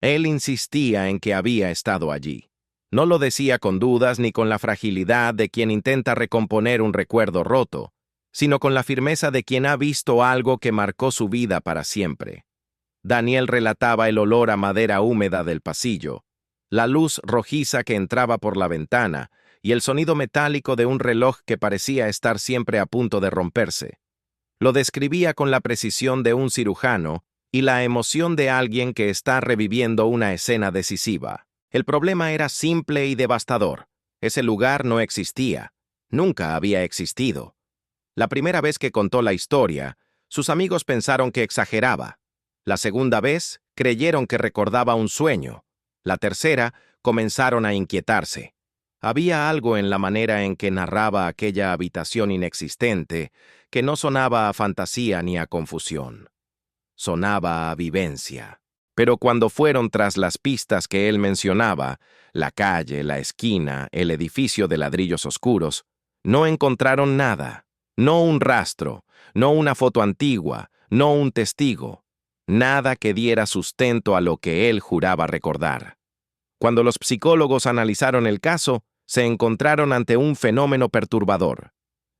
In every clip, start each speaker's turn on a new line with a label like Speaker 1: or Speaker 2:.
Speaker 1: Él insistía en que había estado allí. No lo decía con dudas ni con la fragilidad de quien intenta recomponer un recuerdo roto, sino con la firmeza de quien ha visto algo que marcó su vida para siempre. Daniel relataba el olor a madera húmeda del pasillo, la luz rojiza que entraba por la ventana y el sonido metálico de un reloj que parecía estar siempre a punto de romperse. Lo describía con la precisión de un cirujano y la emoción de alguien que está reviviendo una escena decisiva. El problema era simple y devastador. Ese lugar no existía. Nunca había existido. La primera vez que contó la historia, sus amigos pensaron que exageraba. La segunda vez, creyeron que recordaba un sueño. La tercera, comenzaron a inquietarse. Había algo en la manera en que narraba aquella habitación inexistente que no sonaba a fantasía ni a confusión. Sonaba a vivencia. Pero cuando fueron tras las pistas que él mencionaba, la calle, la esquina, el edificio de ladrillos oscuros, no encontraron nada. No un rastro, no una foto antigua, no un testigo. Nada que diera sustento a lo que él juraba recordar. Cuando los psicólogos analizaron el caso, se encontraron ante un fenómeno perturbador.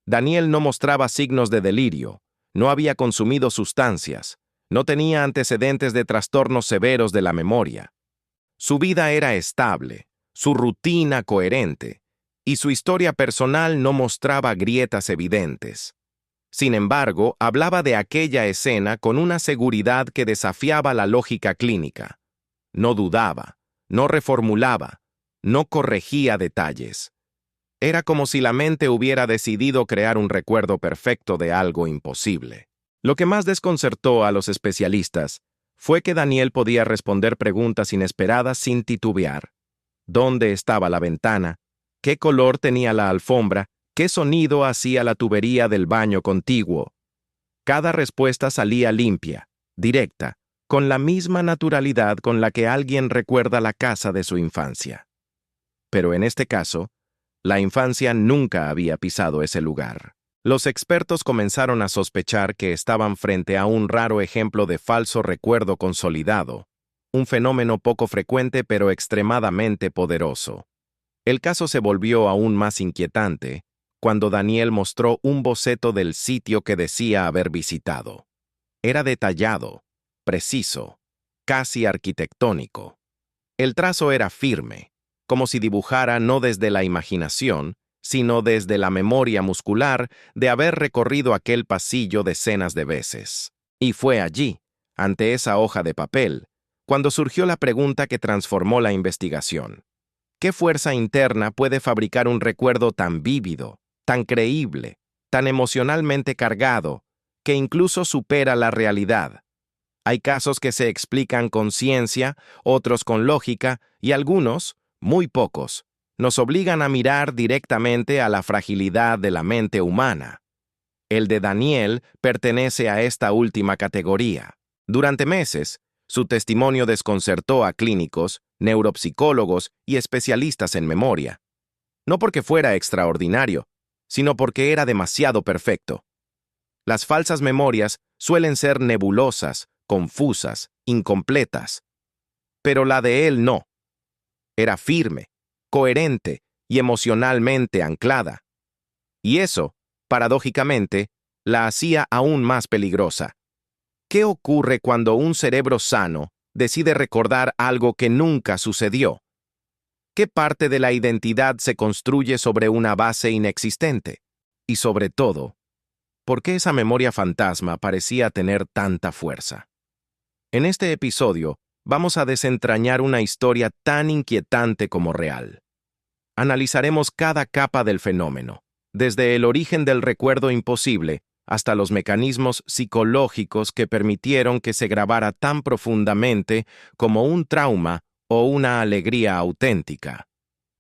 Speaker 1: Daniel no mostraba signos de delirio, no había consumido sustancias, no tenía antecedentes de trastornos severos de la memoria. Su vida era estable, su rutina coherente, y su historia personal no mostraba grietas evidentes. Sin embargo, hablaba de aquella escena con una seguridad que desafiaba la lógica clínica. No dudaba, no reformulaba, no corregía detalles. Era como si la mente hubiera decidido crear un recuerdo perfecto de algo imposible. Lo que más desconcertó a los especialistas fue que Daniel podía responder preguntas inesperadas sin titubear. ¿Dónde estaba la ventana? ¿Qué color tenía la alfombra? ¿Qué sonido hacía la tubería del baño contiguo? Cada respuesta salía limpia, directa, con la misma naturalidad con la que alguien recuerda la casa de su infancia. Pero en este caso, la infancia nunca había pisado ese lugar. Los expertos comenzaron a sospechar que estaban frente a un raro ejemplo de falso recuerdo consolidado, un fenómeno poco frecuente pero extremadamente poderoso. El caso se volvió aún más inquietante cuando Daniel mostró un boceto del sitio que decía haber visitado. Era detallado, preciso, casi arquitectónico. El trazo era firme, como si dibujara no desde la imaginación, sino desde la memoria muscular de haber recorrido aquel pasillo decenas de veces. Y fue allí, ante esa hoja de papel, cuando surgió la pregunta que transformó la investigación. ¿Qué fuerza interna puede fabricar un recuerdo tan vívido, tan creíble, tan emocionalmente cargado, que incluso supera la realidad? Hay casos que se explican con ciencia, otros con lógica, y algunos, muy pocos, nos obligan a mirar directamente a la fragilidad de la mente humana. El de Daniel pertenece a esta última categoría. Durante meses, su testimonio desconcertó a clínicos, neuropsicólogos y especialistas en memoria. No porque fuera extraordinario, sino porque era demasiado perfecto. Las falsas memorias suelen ser nebulosas, confusas, incompletas. Pero la de él no. Era firme, coherente y emocionalmente anclada. Y eso, paradójicamente, la hacía aún más peligrosa. ¿Qué ocurre cuando un cerebro sano decide recordar algo que nunca sucedió? ¿Qué parte de la identidad se construye sobre una base inexistente? Y sobre todo, ¿por qué esa memoria fantasma parecía tener tanta fuerza? En este episodio, vamos a desentrañar una historia tan inquietante como real. Analizaremos cada capa del fenómeno, desde el origen del recuerdo imposible hasta los mecanismos psicológicos que permitieron que se grabara tan profundamente como un trauma o una alegría auténtica.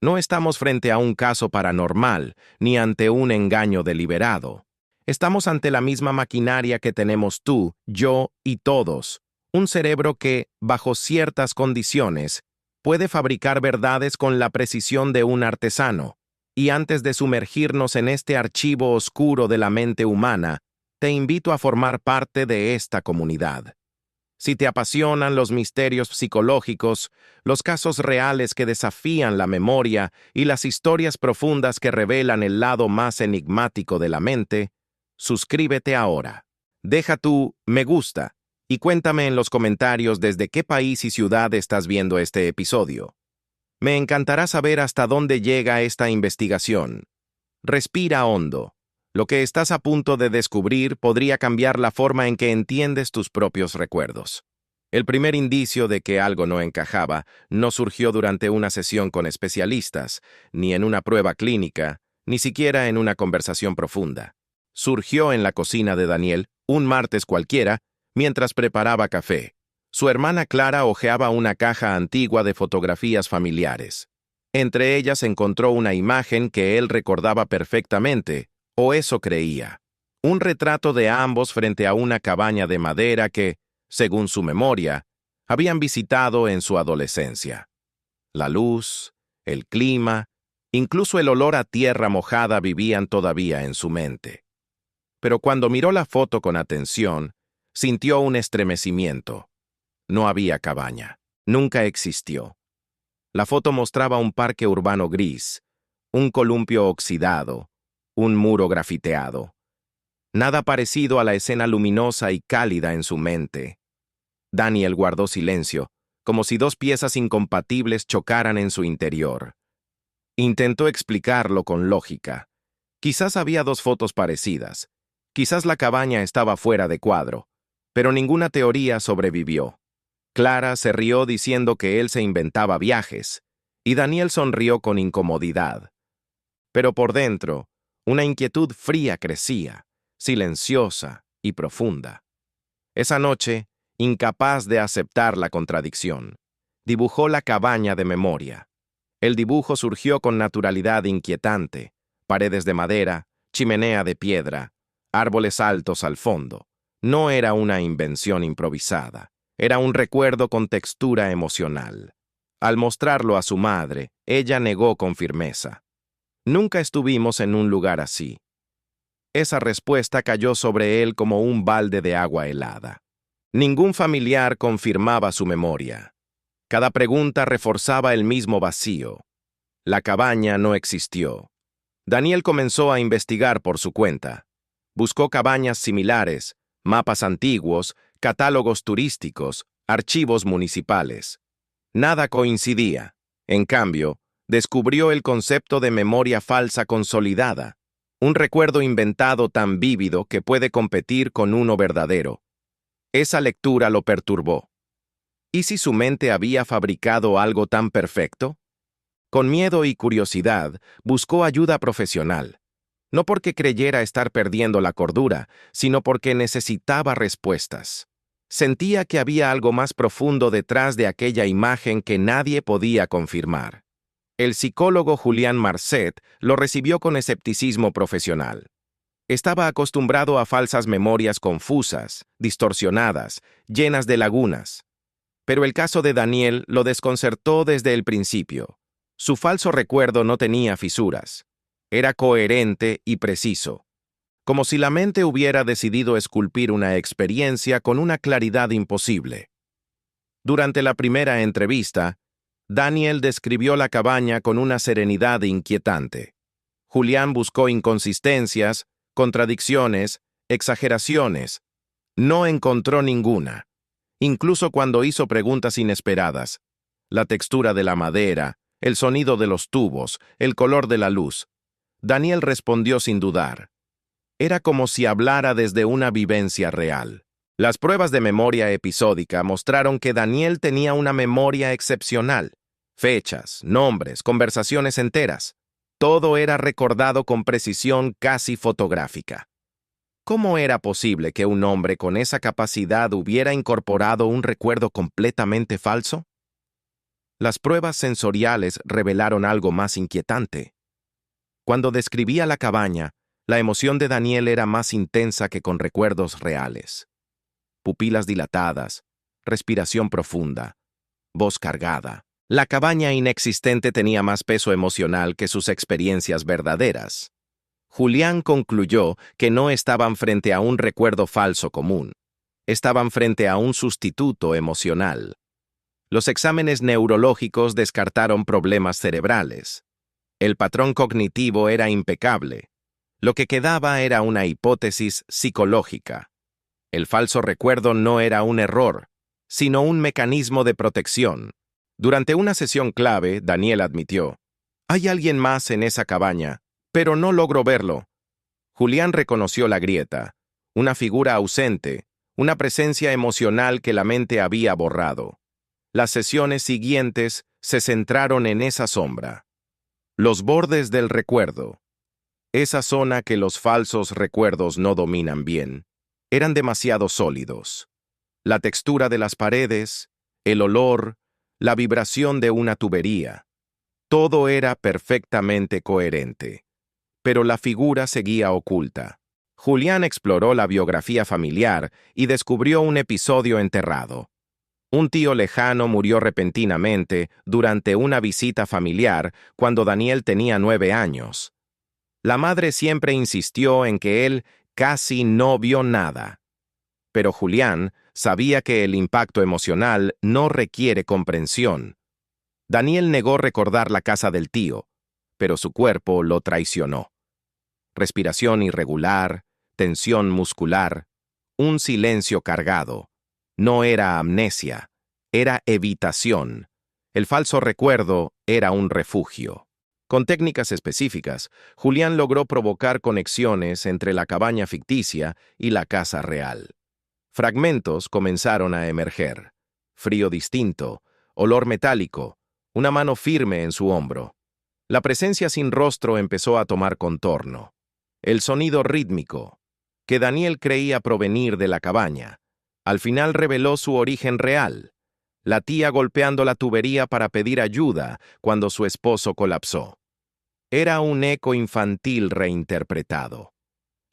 Speaker 1: No estamos frente a un caso paranormal, ni ante un engaño deliberado. Estamos ante la misma maquinaria que tenemos tú, yo y todos. Un cerebro que, bajo ciertas condiciones, puede fabricar verdades con la precisión de un artesano. Y antes de sumergirnos en este archivo oscuro de la mente humana, te invito a formar parte de esta comunidad. Si te apasionan los misterios psicológicos, los casos reales que desafían la memoria y las historias profundas que revelan el lado más enigmático de la mente, suscríbete ahora. Deja tu me gusta y cuéntame en los comentarios desde qué país y ciudad estás viendo este episodio. Me encantará saber hasta dónde llega esta investigación. Respira hondo. Lo que estás a punto de descubrir podría cambiar la forma en que entiendes tus propios recuerdos. El primer indicio de que algo no encajaba no surgió durante una sesión con especialistas, ni en una prueba clínica, ni siquiera en una conversación profunda. Surgió en la cocina de Daniel, un martes cualquiera, mientras preparaba café. Su hermana Clara hojeaba una caja antigua de fotografías familiares. Entre ellas encontró una imagen que él recordaba perfectamente, o eso creía. Un retrato de ambos frente a una cabaña de madera que, según su memoria, habían visitado en su adolescencia. La luz, el clima, incluso el olor a tierra mojada vivían todavía en su mente. Pero cuando miró la foto con atención, sintió un estremecimiento. No había cabaña. Nunca existió. La foto mostraba un parque urbano gris, un columpio oxidado, un muro grafiteado. Nada parecido a la escena luminosa y cálida en su mente. Daniel guardó silencio, como si dos piezas incompatibles chocaran en su interior. Intentó explicarlo con lógica. Quizás había dos fotos parecidas. Quizás la cabaña estaba fuera de cuadro. Pero ninguna teoría sobrevivió. Clara se rió diciendo que él se inventaba viajes, y Daniel sonrió con incomodidad. Pero por dentro, una inquietud fría crecía, silenciosa y profunda. Esa noche, incapaz de aceptar la contradicción, dibujó la cabaña de memoria. El dibujo surgió con naturalidad inquietante: paredes de madera, chimenea de piedra, árboles altos al fondo. No era una invención improvisada, era un recuerdo con textura emocional. Al mostrarlo a su madre, ella negó con firmeza: «Nunca estuvimos en un lugar así». Esa respuesta cayó sobre él como un balde de agua helada. Ningún familiar confirmaba su memoria. Cada pregunta reforzaba el mismo vacío. La cabaña no existió. Daniel comenzó a investigar por su cuenta. Buscó cabañas similares, mapas antiguos, catálogos turísticos, archivos municipales. Nada coincidía. En cambio, descubrió el concepto de memoria falsa consolidada, un recuerdo inventado tan vívido que puede competir con uno verdadero. Esa lectura lo perturbó. ¿Y si su mente había fabricado algo tan perfecto? Con miedo y curiosidad, buscó ayuda profesional. No porque creyera estar perdiendo la cordura, sino porque necesitaba respuestas. Sentía que había algo más profundo detrás de aquella imagen que nadie podía confirmar. El psicólogo Julián Marcet lo recibió con escepticismo profesional. Estaba acostumbrado a falsas memorias confusas, distorsionadas, llenas de lagunas. Pero el caso de Daniel lo desconcertó desde el principio. Su falso recuerdo no tenía fisuras. Era coherente y preciso, como si la mente hubiera decidido esculpir una experiencia con una claridad imposible. Durante la primera entrevista, Daniel describió la cabaña con una serenidad inquietante. Julián buscó inconsistencias, contradicciones, exageraciones. No encontró ninguna. Incluso cuando hizo preguntas inesperadas: la textura de la madera, el sonido de los tubos, el color de la luz. Daniel respondió sin dudar. Era como si hablara desde una vivencia real. Las pruebas de memoria episódica mostraron que Daniel tenía una memoria excepcional. Fechas, nombres, conversaciones enteras. Todo era recordado con precisión casi fotográfica. ¿Cómo era posible que un hombre con esa capacidad hubiera incorporado un recuerdo completamente falso? Las pruebas sensoriales revelaron algo más inquietante. Cuando describía la cabaña, la emoción de Daniel era más intensa que con recuerdos reales. Pupilas dilatadas, respiración profunda, voz cargada. La cabaña inexistente tenía más peso emocional que sus experiencias verdaderas. Julián concluyó que no estaban frente a un recuerdo falso común. Estaban frente a un sustituto emocional. Los exámenes neurológicos descartaron problemas cerebrales. El patrón cognitivo era impecable. Lo que quedaba era una hipótesis psicológica. El falso recuerdo no era un error, sino un mecanismo de protección. Durante una sesión clave, Daniel admitió: «Hay alguien más en esa cabaña, pero no logro verlo». Julián reconoció la grieta, una figura ausente, una presencia emocional que la mente había borrado. Las sesiones siguientes se centraron en esa sombra. Los bordes del recuerdo. Esa zona que los falsos recuerdos no dominan bien, eran demasiado sólidos. La textura de las paredes, el olor, la vibración de una tubería. Todo era perfectamente coherente. Pero la figura seguía oculta. Julián exploró la biografía familiar y descubrió un episodio enterrado. Un tío lejano murió repentinamente durante una visita familiar cuando Daniel tenía 9 años. La madre siempre insistió en que él casi no vio nada. Pero Julián sabía que el impacto emocional no requiere comprensión. Daniel negó recordar la casa del tío, pero su cuerpo lo traicionó. Respiración irregular, tensión muscular, un silencio cargado. No era amnesia, era evitación. El falso recuerdo era un refugio. Con técnicas específicas, Julián logró provocar conexiones entre la cabaña ficticia y la casa real. Fragmentos comenzaron a emerger. Frío distinto, olor metálico, una mano firme en su hombro. La presencia sin rostro empezó a tomar contorno. El sonido rítmico, que Daniel creía provenir de la cabaña, al final reveló su origen real. La tía golpeando la tubería para pedir ayuda cuando su esposo colapsó. Era un eco infantil reinterpretado.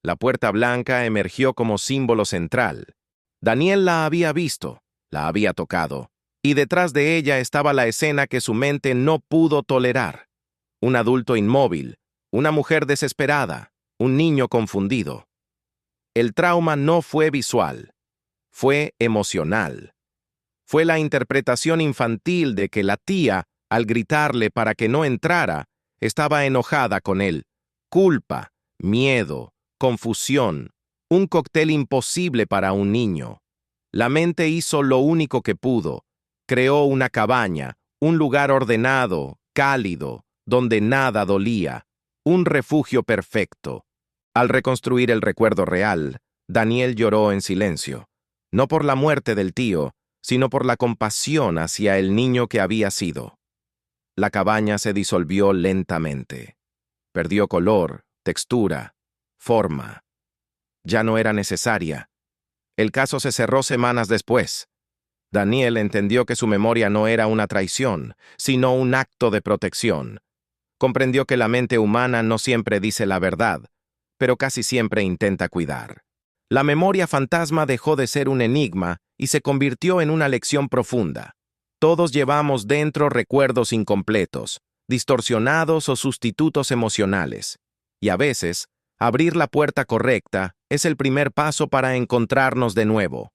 Speaker 1: La puerta blanca emergió como símbolo central. Daniel la había visto, la había tocado, y detrás de ella estaba la escena que su mente no pudo tolerar. Un adulto inmóvil, una mujer desesperada, un niño confundido. El trauma no fue visual, fue emocional. Fue la interpretación infantil de que la tía, al gritarle para que no entrara, estaba enojada con él. Culpa, miedo, confusión, un cóctel imposible para un niño. La mente hizo lo único que pudo. Creó una cabaña, un lugar ordenado, cálido, donde nada dolía, un refugio perfecto. Al reconstruir el recuerdo real, Daniel lloró en silencio, no por la muerte del tío, sino por la compasión hacia el niño que había sido. La cabaña se disolvió lentamente. Perdió color, textura, forma. Ya no era necesaria. El caso se cerró semanas después. Daniel entendió que su memoria no era una traición, sino un acto de protección. Comprendió que la mente humana no siempre dice la verdad, pero casi siempre intenta cuidar. La memoria fantasma dejó de ser un enigma y se convirtió en una lección profunda. Todos llevamos dentro recuerdos incompletos, distorsionados o sustitutos emocionales. Y a veces, abrir la puerta correcta es el primer paso para encontrarnos de nuevo.